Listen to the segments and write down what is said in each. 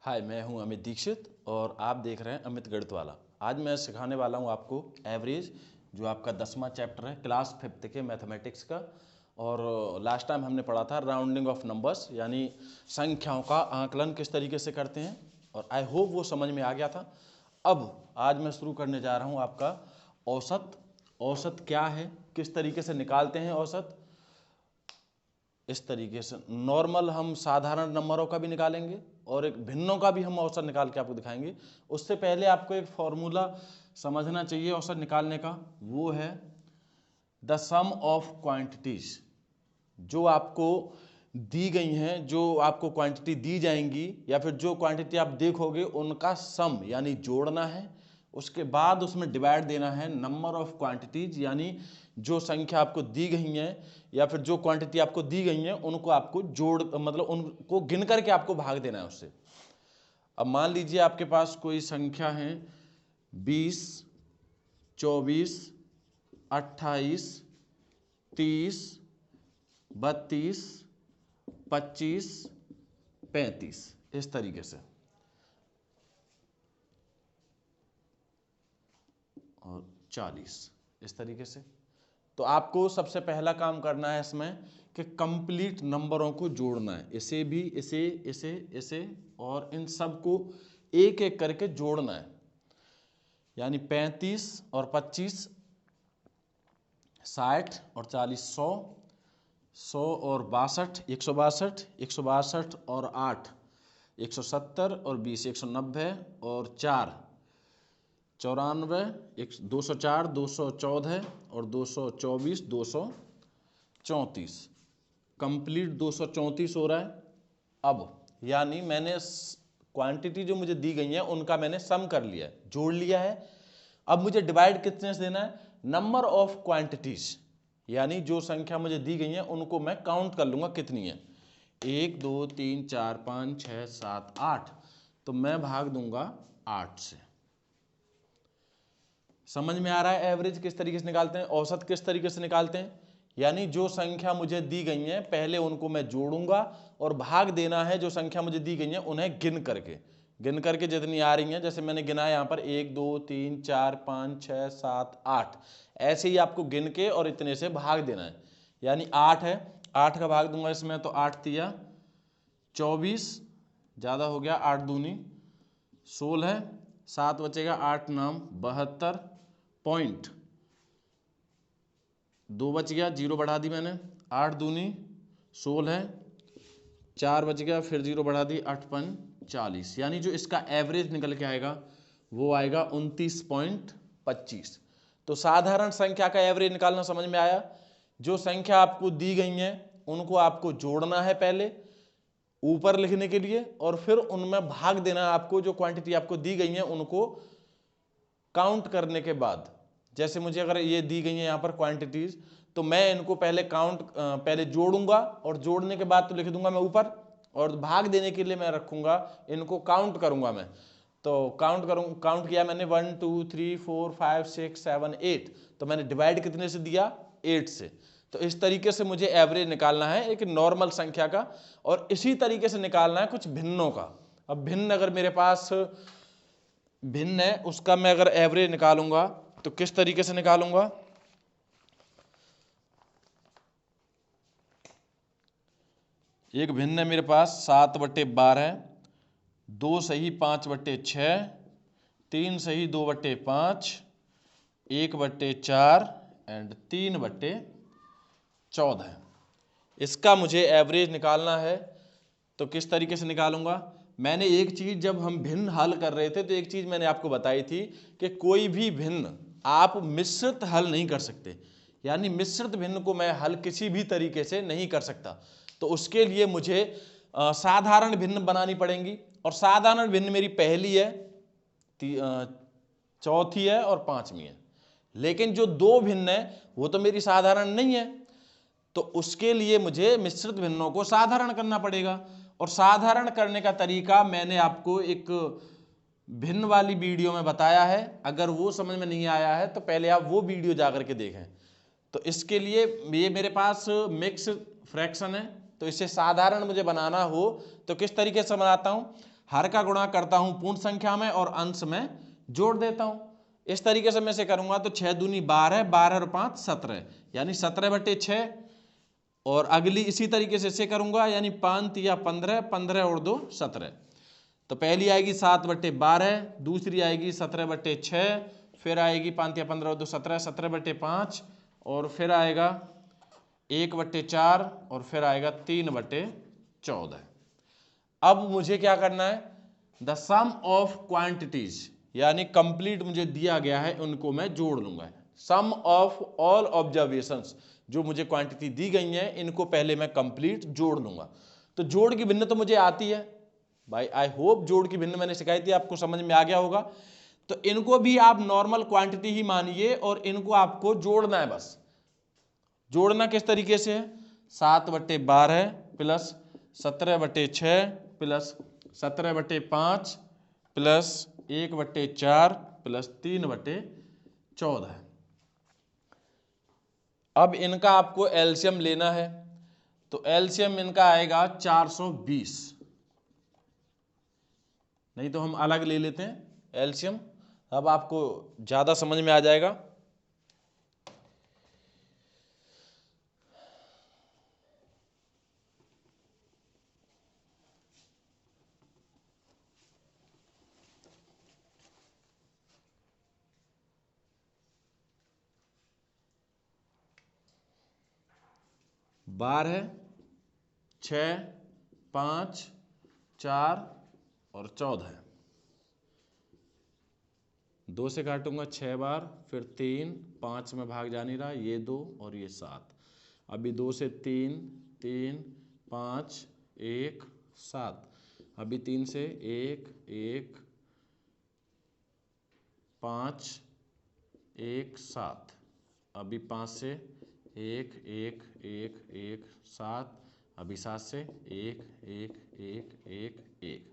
हाय, मैं हूं अमित दीक्षित और आप देख रहे हैं अमित गणित वाला। आज मैं सिखाने वाला हूं आपको एवरेज, जो आपका 10वां चैप्टर है क्लास 5th के मैथमेटिक्स का। और लास्ट टाइम हमने पढ़ा था राउंडिंग ऑफ नंबर्स, यानी संख्याओं का आकलन किस तरीके से करते हैं, और आई होप वो समझ में आ गया था। अब आज मैं शुरू करने जा रहा हूँ आपका औसत। औसत क्या है, किस तरीके से निकालते हैं औसत। इस तरीके से नॉर्मल हम साधारण नंबरों का भी निकालेंगे और एक भिन्नों का भी हम औसत निकाल के आपको दिखाएंगे। उससे पहले आपको एक फॉर्मूला समझना चाहिए औसत निकालने का, वो है द सम ऑफ क्वांटिटीज। जो आपको दी गई हैं, जो आपको क्वांटिटी दी जाएंगी या फिर जो क्वांटिटी आप देखोगे उनका सम यानी जोड़ना है। उसके बाद उसमें डिवाइड देना है नंबर ऑफ क्वांटिटीज, यानी जो संख्या आपको दी गई हैं या फिर जो क्वांटिटी आपको दी गई हैं उनको आपको जोड़ मतलब उनको गिन करके आपको भाग देना है उससे। अब मान लीजिए आपके पास कोई संख्या है 20, 24, 28, 30, 32, 25, 35, इस तरीके से, और 40 इस तरीके से। तो आपको सबसे पहला काम करना है इसमें कि कंप्लीट नंबरों को जोड़ना है। इसे भी, इसे, इसे, इसे और इन सब को एक एक करके जोड़ना है। यानी 35 और 25 60 और 40 100, 100 और 62 162, 162 और 8 170 और 20 190 और 4 94, 204, 214 और 224, 234, कंप्लीट 234 हो रहा है। अब यानी मैंने क्वांटिटी जो मुझे दी गई है उनका मैंने सम कर लिया है, जोड़ लिया है। अब मुझे डिवाइड कितने से देना है, नंबर ऑफ क्वांटिटीज, यानी जो संख्या मुझे दी गई है उनको मैं काउंट कर लूंगा कितनी है। 1 2 3 4 5 6 7 8, तो मैं भाग दूंगा 8 से। समझ में आ रहा है एवरेज किस तरीके से निकालते हैं, औसत किस तरीके से निकालते हैं। यानी जो संख्या मुझे दी गई है पहले उनको मैं जोड़ूंगा और भाग देना है जो संख्या मुझे दी गई है उन्हें गिन करके जितनी आ रही हैं, जैसे मैंने गिना यहाँ पर 1 2 3 4 5 6 7 8, ऐसे ही आपको गिन के और इतने से भाग देना है। यानी 8 है, 8 का भाग दूंगा इसमें, तो 8 तिया 24, ज़्यादा हो गया, 8 दूनी 16, 7 बचेगा, 8 नाम 72, पॉइंट 2 बच गया, 0 बढ़ा दी मैंने, 8 दूनी 16, 4 बच गया, फिर 0 बढ़ा दी, 8 5 40। यानी जो इसका एवरेज निकल के आएगा वो आएगा 29.25। तो साधारण संख्या का एवरेज निकालना समझ में आया। जो संख्या आपको दी गई हैं उनको आपको जोड़ना है पहले ऊपर लिखने के लिए, और फिर उनमें भाग देना है आपको। जो क्वांटिटी आपको दी गई है उनको काउंट करने के बाद, जैसे मुझे अगर ये दी गई है यहाँ पर क्वांटिटीज, तो मैं इनको पहले जोड़ूंगा और जोड़ने के बाद तो लिख दूंगा मैं ऊपर, और भाग देने के लिए मैं रखूंगा, इनको काउंट करूंगा मैं। तो काउंट किया मैंने 1 2 3 4 5 6 7 8, तो मैंने डिवाइड कितने से दिया, 8 से। तो इस तरीके से मुझे एवरेज निकालना है एक नॉर्मल संख्या का, और इसी तरीके से निकालना है कुछ भिन्नों का। अब भिन्न अगर मेरे पास भिन्न है उसका मैं अगर एवरेज निकालूंगा तो किस तरीके से निकालूंगा। एक भिन्न है मेरे पास 7/12, 2 सही 5/6, 3 सही 2/5, 1/4 एंड 3/14। इसका मुझे एवरेज निकालना है, तो किस तरीके से निकालूंगा। मैंने एक चीज, जब हम भिन्न हल कर रहे थे तो एक चीज मैंने आपको बताई थी कि कोई भी भिन्न आप मिश्रित हल नहीं कर सकते, यानी मिश्रित भिन्न को मैं हल किसी भी तरीके से नहीं कर सकता। तो उसके लिए मुझे साधारण भिन्न बनानी पड़ेंगी, और साधारण भिन्न मेरी पहली है, चौथी है और 5वीं है। लेकिन जो दो भिन्न है वो तो मेरी साधारण नहीं है, तो उसके लिए मुझे मिश्रित भिन्नों को साधारण करना पड़ेगा। और साधारण करने का तरीका मैंने आपको एक भिन्न वाली वीडियो में बताया है, अगर वो समझ में नहीं आया है तो पहले आप वो वीडियो जाकर के देखें। तो इसके लिए ये मेरे पास मिक्स फ्रैक्शन है, तो इसे साधारण मुझे बनाना हो तो किस तरीके से बनाता हूँ। हर का गुणा करता हूं पूर्ण संख्या में और अंश में जोड़ देता हूं। इस तरीके से मैं इसे करूंगा तो 6 दूनी 12, 12 और 5 17, यानी 17/6। और अगली इसी तरीके से इसे करूंगा, यानी 5 या 15, 15 और 2 17। तो पहली आएगी 7/12, दूसरी आएगी 17/6, फिर आएगी 5 या 15 और 2 17, 17/5, और फिर आएगा 1/4, और फिर आएगा 3/14। अब मुझे क्या करना है, द सम ऑफ क्वांटिटीज, यानी कंप्लीट मुझे दिया गया है उनको मैं जोड़ लूंगा। सम ऑफ ऑल ऑब्जर्वेशंस, जो मुझे क्वांटिटी दी गई हैं इनको पहले मैं कंप्लीट जोड़ लूंगा। तो जोड़ की भिन्न तो मुझे आती है भाई, आई होप जोड़ की भिन्न मैंने सिखाई थी, आपको समझ में आ गया होगा। तो इनको भी आप नॉर्मल क्वांटिटी ही मानिए और इनको आपको जोड़ना है बस। जोड़ना किस तरीके से है, 7/12 प्लस 17/6 प्लस 17/5 प्लस 1/4 प्लस 3/14। अब इनका आपको एलसीएम लेना है, तो एलसीएम इनका आएगा 420। नहीं तो हम अलग ले लेते हैं एलसीएम, अब आपको ज्यादा समझ में आ जाएगा। बार है 6, 5, 4 और 14। 2 से काटूंगा 6 बार, फिर 3, 5 में भाग जा नहीं रहा, ये 2 और ये 7। अभी 2 से 3, 3, 5, 1, 7। अभी 3 से 1, 1, 5, 1, 7। अभी 5 से 1, 1, 1, 1, 7। अभी 7 से 1, 1, 1, 1, 1।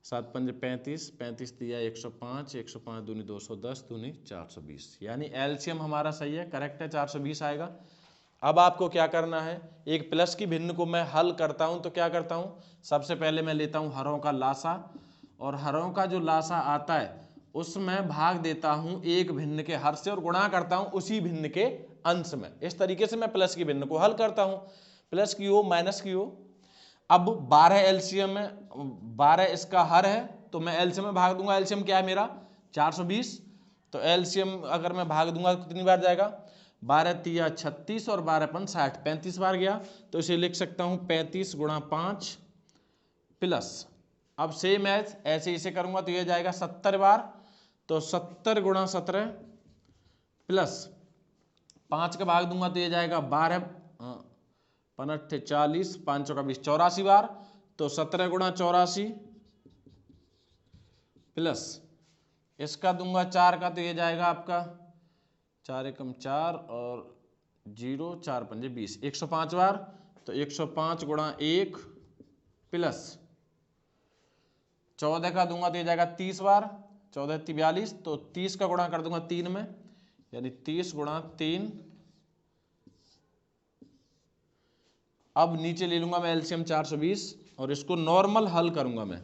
7 पंजे 35, 35 दिया 105, 105 दूनी 210, दूनी 420, यानी एलसीएम हमारा सही है, करेक्ट है, 420 आएगा। अब आपको क्या करना है, एक प्लस की भिन्न को मैं हल करता हूं तो क्या करता हूं, सबसे पहले मैं लेता हूं हरों का लासा, और हरों का जो लासा आता है उसमें भाग देता हूं एक भिन्न के हर से और गुणा करता हूं उसी भिन्न के अंश में। इस तरीके से मैं प्लस की भिन्न को हल करता हूं, प्लस की हो माइनस की हो। अब 12 एलसीएम में 12 इसका हर है, तो मैं एलसीएम में भाग दूंगा। एलसीएम क्या है मेरा 420, तो एलसीएम अगर मैं भाग दूंगा तो कितनी बार जाएगा, 12 तिया 36 और 12 पन 60, 35 बार गया। तो इसे लिख सकता हूं 35 गुणा 5 प्लस, अब सेम एज ऐसे इसे करूंगा तो यह जाएगा 70 बार, तो 70 गुणा 17 प्लस 5 का भाग दूंगा तो यह जाएगा 12 5 40, 5 चौका 20, 84 बार, तो 17 गुणा 84 प्लस इसका दूंगा 4 का तो ये जाएगा आपका 4 एकम 4 और 0, 4 पंजे 20, 105 बार, तो 105 गुणा 1 प्लस 14 का दूंगा तो ये जाएगा 30 बार, 14 42, तो 30 का गुणा कर दूंगा 3 में, यानी 30 गुणा 3। अब नीचे ले लूंगा मैं एलसीएम 420 और इसको नॉर्मल हल करूंगा मैं,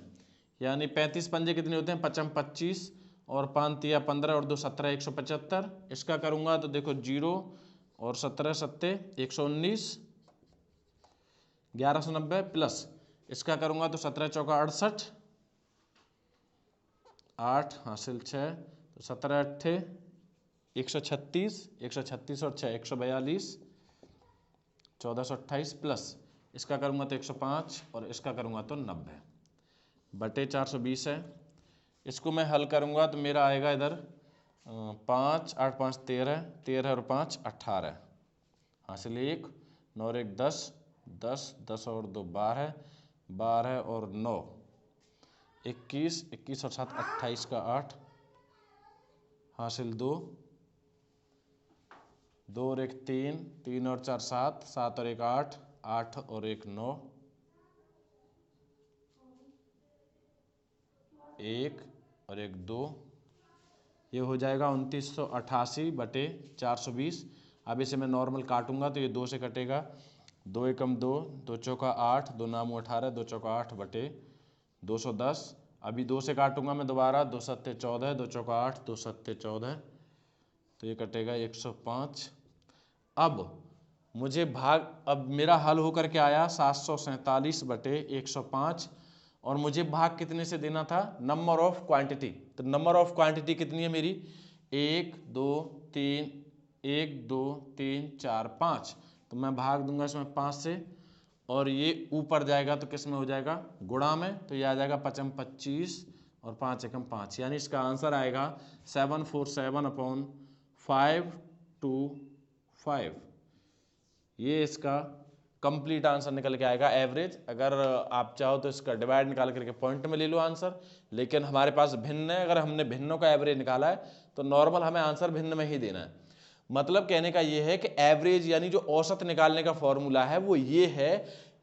यानी 35 पंजे कितने होते हैं 55 25 और 5 तिया 15 और 2 17, 175। इसका करूंगा तो देखो 0 और 17 सत्ते 119, 1190 प्लस इसका करूंगा तो 17 चौका 68, 8 हासिल 6, तो 17 अट्ठे 136, 136 और 6 142, 1428 प्लस इसका करूंगा तो 105 और इसका करूंगा तो 90 बटे 420 है। इसको मैं हल करूंगा तो मेरा आएगा इधर 5 8 5 13, 13 और 5 18, हासिल 1, 9 और 1 10, 10 10 और 2 12, 12 और 9 21, 21 और 7 28 का 8, हासिल 2, 2 और 1 3, 3 और 4 7, 7 और 1 8, 8 और 1 9, 1 और 1 2, ये हो जाएगा 2988 बटे 420। अब इसे मैं नॉर्मल काटूंगा तो ये 2 से कटेगा, 2 एकम 2, 2 चौका 8, 2 नामू 18, 2 चौका 8 बटे 210, अभी 2 से काटूंगा मैं दोबारा, 2 सत्ते 14, 2 चौका 8, 2 सत्ते 14, तो ये कटेगा 105। अब मुझे भाग, अब मेरा हल होकर के आया 747/105, और मुझे भाग कितने से देना था, नंबर ऑफ क्वांटिटी। तो नंबर ऑफ क्वांटिटी कितनी है मेरी, 1 2 3, 1 2 3 4 5, तो मैं भाग दूंगा इसमें 5 से, और ये ऊपर जाएगा तो किस में हो जाएगा, गुणा में, तो ये आ जाएगा 5 25 और 5 एकम 5, यानी इसका आंसर आएगा 747/525। ये इसका कंप्लीट आंसर निकल के आएगा एवरेज। अगर आप चाहो तो इसका डिवाइड निकाल करके पॉइंट में ले लो आंसर, लेकिन हमारे पास भिन्न है, अगर हमने भिन्नों का एवरेज निकाला है तो नॉर्मल हमें आंसर भिन्न में ही देना है। मतलब कहने का ये है कि एवरेज यानी जो औसत निकालने का फॉर्मूला है वो ये है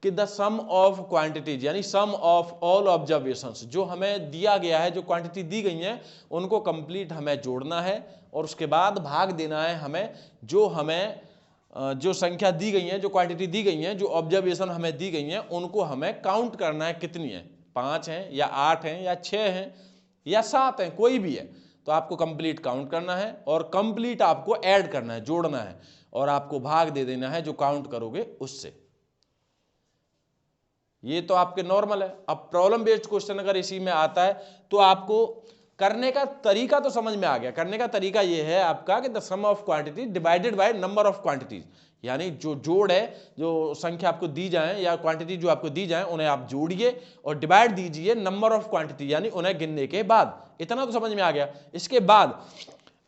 कि द सम ऑफ क्वांटिटीज, यानी सम ऑफ ऑल ऑब्जर्वेशंस, जो हमें दिया गया है, जो क्वांटिटी दी गई है उनको कंप्लीट हमें जोड़ना है, और उसके बाद भाग देना है हमें, जो हमें जो संख्या दी गई है, जो क्वांटिटी दी गई है, जो ऑब्जर्वेशन हमें दी गई हैं, उनको हमें काउंट करना है कितनी है, 5 हैं या 8 हैं या 6 हैं या 7 हैं, कोई भी है, तो आपको कंप्लीट काउंट करना है और कंप्लीट आपको ऐड करना है, जोड़ना है, और आपको भाग दे देना है जो काउंट करोगे उससे। ये तो आपके नॉर्मल है। अब प्रॉब्लम बेस्ड क्वेश्चन अगर इसी में आता है तो आपको करने का तरीका तो समझ में आ गया। करने का तरीका ये है आपका कि the sum of quantity divided by number of quantities, यानी जो जोड़ है, जो संख्या आपको दी जाए या क्वांटिटी जो आपको दी जाए उन्हें आप जोड़िए और डिवाइड दीजिए नंबर ऑफ क्वांटिटी, यानी उन्हें गिनने के बाद। इतना तो समझ में आ गया। इसके बाद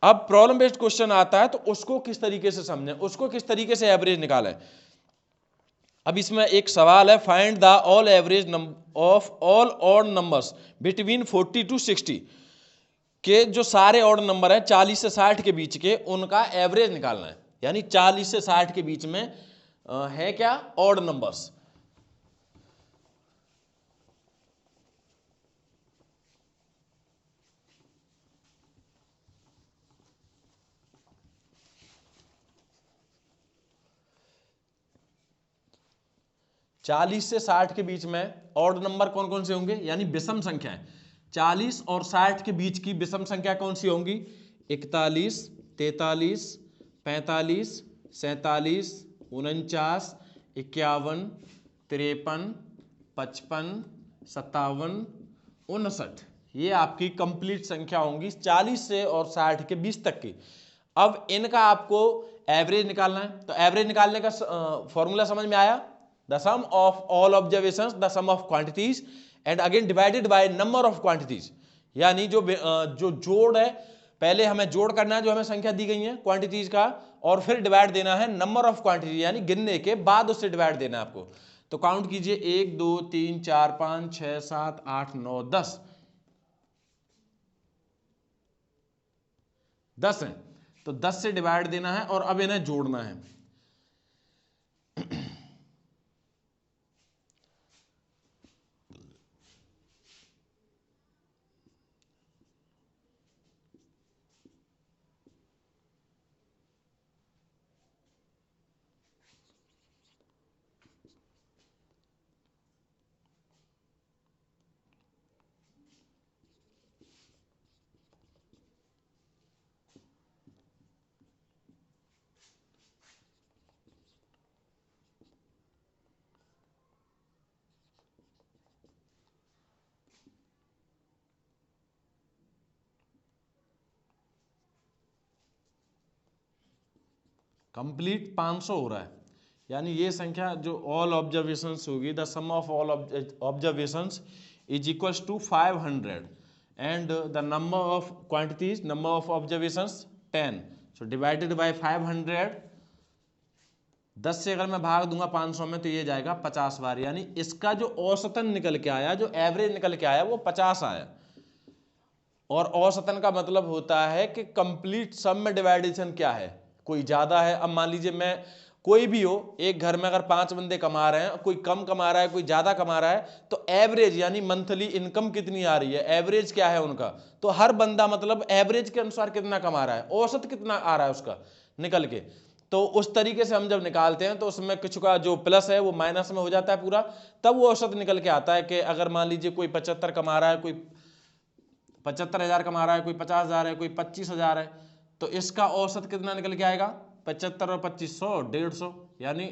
अब प्रॉब्लम बेस्ड क्वेश्चन आता है तो उसको किस तरीके से समझें, उसको किस तरीके से एवरेज निकालें। अब इसमें एक सवाल है, find the all average of all odd numbers between 40 to 60, के जो सारे ऑड नंबर हैं 40 से 60 के बीच के, उनका एवरेज निकालना है। यानी 40 से 60 के बीच में है क्या, ऑड नंबर्स। चालीस से 60 के बीच में ऑड नंबर कौन कौन से होंगे, यानी विषम संख्याएं। 40 और 60 के बीच की विषम संख्या कौन सी होंगी, 41, 43, 45, 47, 49, 51, 53, 55, 57, 59, ये आपकी कंप्लीट संख्या होंगी 40 से और 60 के बीच तक की। अब इनका आपको एवरेज निकालना है, तो एवरेज निकालने का फॉर्मूला समझ में आया, the sum of all observations, the sum of quantities and again divided by number of quantities, यानी जो जोड़ है, पहले हमें जोड़ करना है जो हमें संख्या दी गई है क्वांटिटीज का, और फिर डिवाइड देना है नंबर ऑफ क्वांटिटी, यानी गिनने के बाद उससे डिवाइड देना है आपको। तो काउंट कीजिए, 1 2 3 4 5 6 7 8 9 10, 10 है, तो 10 से डिवाइड देना है और अब इन्हें जोड़ना है। कंप्लीट 500 हो रहा है, यानी ये संख्या जो ऑल ऑब्जर्वेशंस होगी, the sum of all observations is equals to 500 and the number of quantities, number of observations 10, so divided by 500। 10 से अगर मैं भाग दूंगा 500 में तो ये जाएगा 50 बार, यानी इसका जो औसतन निकल के आया, जो एवरेज निकल के आया वो 50 आया। और औसतन का मतलब होता है कि कंप्लीट सम में डिवाइडेशन क्या है, कोई ज्यादा है। अब मान लीजिए मैं, कोई भी हो, एक घर में अगर 5 बंदे कमा रहे हैं, कोई कम कमा रहा है कोई ज्यादा कमा रहा है, तो एवरेज यानी मंथली इनकम कितनी आ रही है, एवरेज क्या है उनका, तो हर बंदा मतलब एवरेज के अनुसार कितना कमा रहा है, औसत कितना आ रहा है उसका निकल के, तो उस तरीके से हम जब निकालते हैं तो उसमें कुछ का जो प्लस है वो माइनस में हो जाता है पूरा, तब वो औसत निकल के आता है कि अगर मान लीजिए कोई 75 कमा रहा है, कोई 75,000 कमा रहा है, कोई 50,000 है, कोई 25,000 है, तो इसका औसत कितना निकल के आएगा? 75 और 2500 150, यानी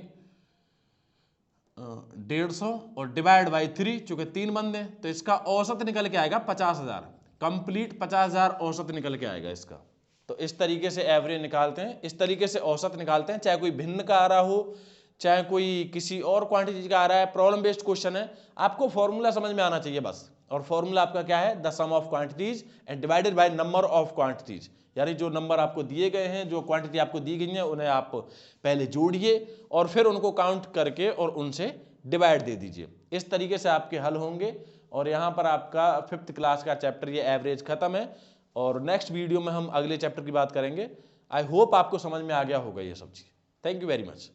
150 और डिवाइड बाई 3, चूंकि 3 बंदे, तो इसका औसत निकल के आएगा 50,000, कंप्लीट 50,000 औसत निकल के आएगा इसका। तो इस तरीके से एवरेज निकालते हैं, इस तरीके से औसत निकालते हैं, चाहे कोई भिन्न का आ रहा हो, चाहे कोई किसी और क्वांटिटी का आ रहा है। प्रॉब्लम बेस्ड क्वेश्चन है, आपको फॉर्मूला समझ में आना चाहिए बस। और फॉर्मूला आपका क्या है? The sum of quantities and divided by number of quantities, यानी जो नंबर आपको दिए गए हैं, जो क्वांटिटी आपको दी गई है, उन्हें आप पहले जोड़िए और फिर उनको काउंट करके और उनसे डिवाइड दे दीजिए। इस तरीके से आपके हल होंगे। और यहाँ पर आपका 5th क्लास का चैप्टर ये एवरेज खत्म है, और नेक्स्ट वीडियो में हम अगले चैप्टर की बात करेंगे। आई होप आपको समझ में आ गया होगा ये सब चीज़। Thank you very much.